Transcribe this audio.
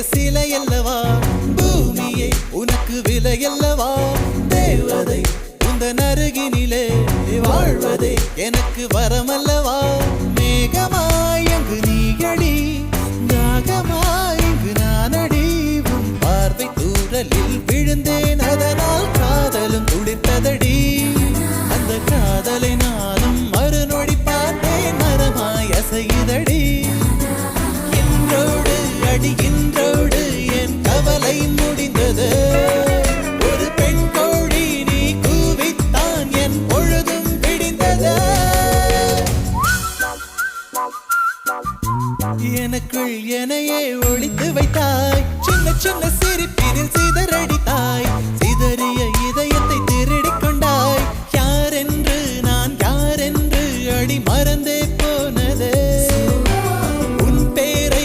சிலை அல்லவா பூமியே உனக்கு விலை அல்லவா தேவதை உந்தன் அருகினிலே வாழ்வதே எனக்கு வரமல்லவா மேகமாய் அங்கு நீயடி நாகமாய் இங்கு நானடி உன் பார்வை தூரலில் விழுந்தேன் அதனால் காதலும் துளிர்த்ததடி அந்த காதலை நானும் மறுநொடி பார்த்தேன் மரமாய் அசையுதடி இன்றோடு என் கவலை முடிந்தது ஒரு பெண் கோழி நீ கூவித்தான் என் பொழுதும் பிடிந்தது எனக்குள் எனையே ஒளித்து வைத்தாய் சின்ன சின்ன சிரிப்பினில் சிதறடித்தாய் சிதறிய இதயத்தை திருடிக் கொண்டாய் யாரென்று நான் யாரென்று அடி மறந்து